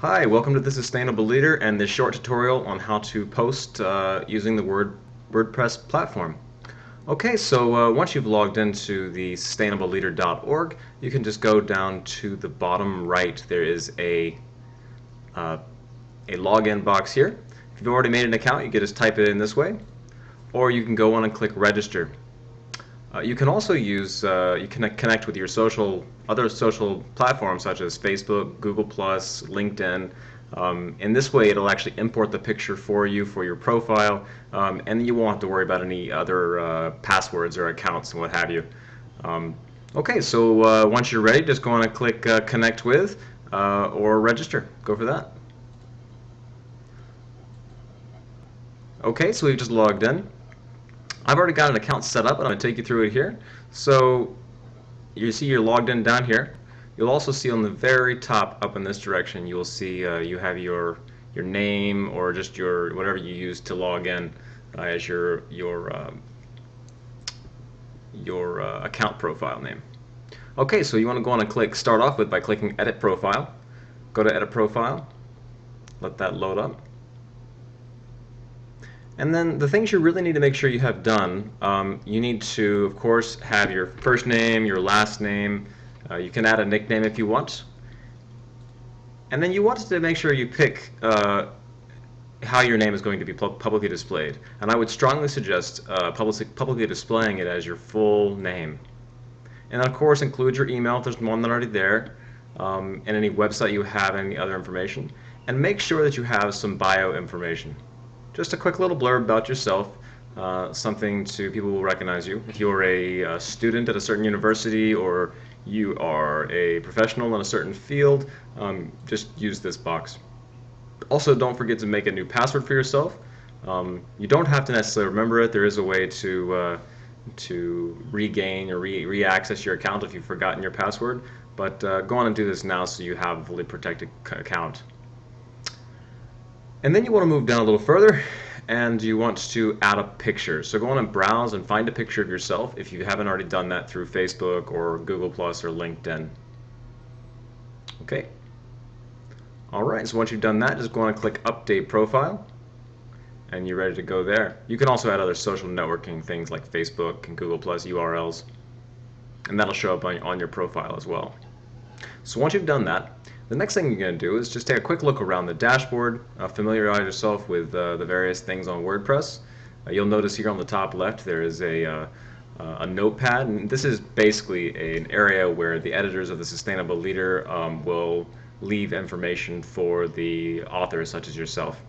Hi, welcome to The Sustainable Leader and this short tutorial on how to post using the WordPress platform. Okay, so once you've logged into the sustainableleader.org, you can just go down to the bottom right. There is uh, a login box here. If you've already made an account, you can just type it in this way, or you can go on and click register. You can also use you can connect with your other social platforms such as Facebook, Google+, LinkedIn. In this way, it'll actually import the picture for you for your profile, and you won't have to worry about any other passwords or accounts and what have you. Okay, so once you're ready, just go on and click connect with or register. Go for that. Okay, so we've just logged in. I've already got an account set up, and I'm going to take you through it here. So you see you're logged in down here. You'll also see on the very top up in this direction, you'll see you have your name or just your whatever you use to log in as your account profile name. Okay, so you want to go on and click start off with by clicking edit profile. Go to edit profile. Let that load up. And then the things you really need to make sure you have done, you need to, of course, have your first name, your last name. You can add a nickname if you want. And then you want to make sure you pick how your name is going to be publicly displayed. And I would strongly suggest publicly displaying it as your full name. And then, of course, include your email if there's one already there, and any website you have, and any other information. And make sure that you have some bio information. Just a quick little blurb about yourself, something to people who will recognize you. If you're a student at a certain university or you are a professional in a certain field, just use this box. Also, don't forget to make a new password for yourself. You don't have to necessarily remember it. There is a way to regain or re-access your account if you've forgotten your password. But go on and do this now so you have a fully protected account. And then you want to move down a little further and you want to add a picture. So go on and browse and find a picture of yourself if you haven't already done that through Facebook or Google Plus or LinkedIn. Okay. Alright, so once you've done that, just go on and click update profile and you're ready to go there. You can also add other social networking things like Facebook and Google Plus URLs, and that'll show up on your profile as well. So once you've done that, the next thing you're going to do is just take a quick look around the dashboard, familiarize yourself with the various things on WordPress. You'll notice here on the top left there is a notepad, and this is basically an area where the editors of the Sustainable Leader will leave information for the authors such as yourself.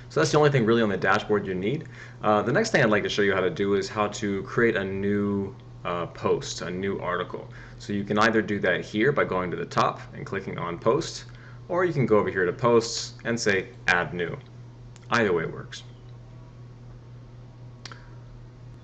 So that's the only thing really on the dashboard you need. The next thing I'd like to show you how to do is how to create a new post, a new article. So you can either do that here by going to the top and clicking on post, or you can go over here to posts and say add new. Either way works.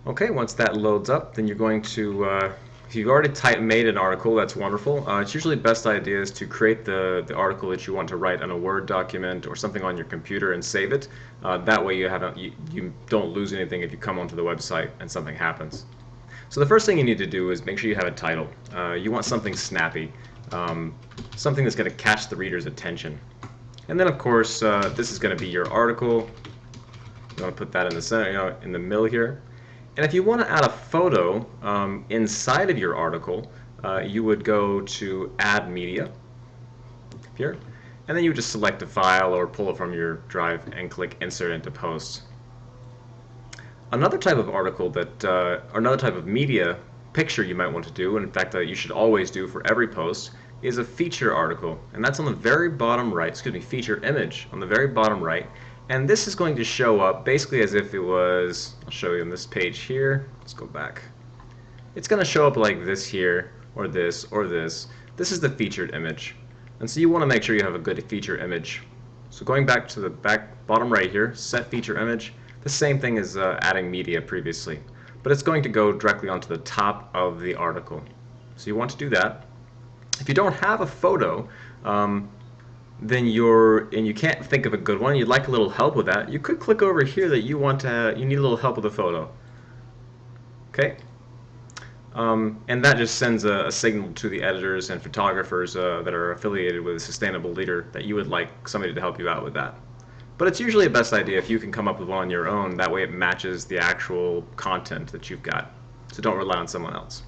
Okay, once that loads up, then you're going to, if you've already made an article, that's wonderful. It's usually best idea is to create the article that you want to write on a Word document or something on your computer and save it. That way you don't lose anything if you come onto the website and something happens. So the first thing you need to do is make sure you have a title. You want something snappy, something that's going to catch the reader's attention. And then of course this is going to be your article. You want to put that in the center, in the middle here. And if you want to add a photo inside of your article, you would go to Add Media here, and then you would just select a file or pull it from your drive and click Insert into Post. Another type of article or another type of media picture you might want to do, and in fact you should always do for every post, is a feature article, and that's on the very bottom right, feature image on the very bottom right. And this is going to show up basically as if it was, I'll show you on this page here, let's go back. It's going to show up like this here, or this, or this. This is the featured image. And so you want to make sure you have a good feature image. So going back to the bottom right here, set feature image, the same thing as adding media previously. But it's going to go directly onto the top of the article. So you want to do that. If you don't have a photo, then you can't think of a good one, you'd like a little help with that, you could click over here that you need a little help with a photo. Okay. And that just sends a signal to the editors and photographers that are affiliated with a sustainable leader that you would like somebody to help you out with that. But it's usually a best idea if you can come up with one on your own. That way it matches the actual content that you've got. So don't rely on someone else.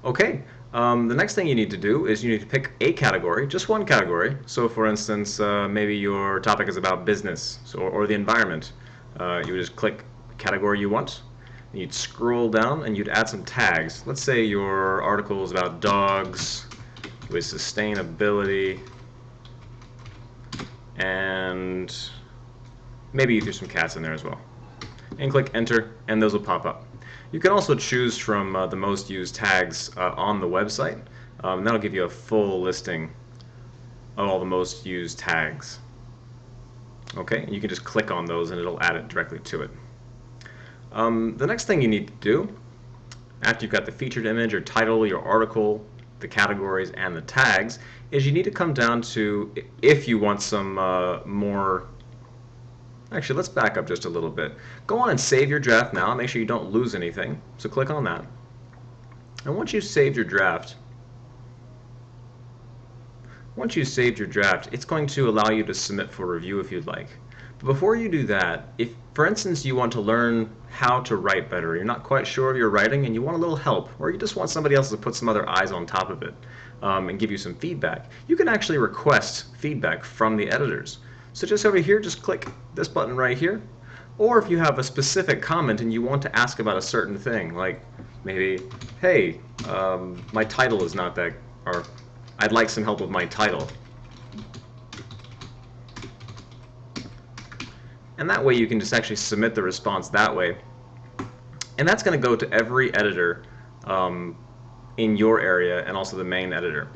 Okay, the next thing you need to do is you need to pick a category, just one category. So for instance, maybe your topic is about business or the environment. You would just click the category you want. And you'd scroll down and you'd add some tags. Let's say your article is about dogs with sustainability, and maybe you threw some cats in there as well. And click enter, and those will pop up. You can also choose from the most used tags on the website. That'll give you a full listing of all the most used tags. Okay, and you can just click on those and it'll add it directly to it. The next thing you need to do, after you've got the featured image, your title, your article, the categories, and the tags, is you need to come down to, if you want some more. Actually, let's back up just a little bit. Go on and save your draft now. Make sure you don't lose anything. So click on that. And once you've saved your draft, it's going to allow you to submit for review if you'd like. But before you do that, if, for instance, you want to learn how to write better, you're not quite sure of your writing and you want a little help, or you just want somebody else to put some other eyes on top of it and give you some feedback, you can actually request feedback from the editors. So just over here, just click this button right here. Or if you have a specific comment and you want to ask about a certain thing, like maybe, hey, my title is not that, or I'd like some help with my title. And that way you can just actually submit the response that way. And that's going to go to every editor in your area and also the main editor.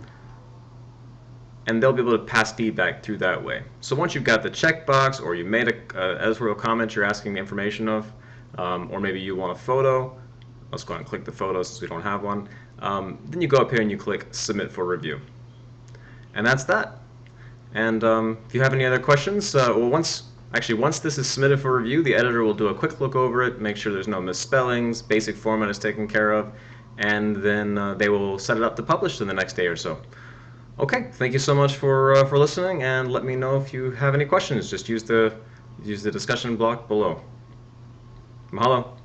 And they'll be able to pass feedback through that way. So once you've got the checkbox, or you made a editorial comment you're asking information of, or maybe you want a photo, let's go ahead and click the photo since we don't have one, then you go up here and you click submit for review. And that's that. And if you have any other questions, well, once this is submitted for review, the editor will do a quick look over it, make sure there's no misspellings, basic format is taken care of, and then they will set it up to publish in the next day or so. Okay, thank you so much for listening, and let me know if you have any questions. Just use the discussion block below. Mahalo.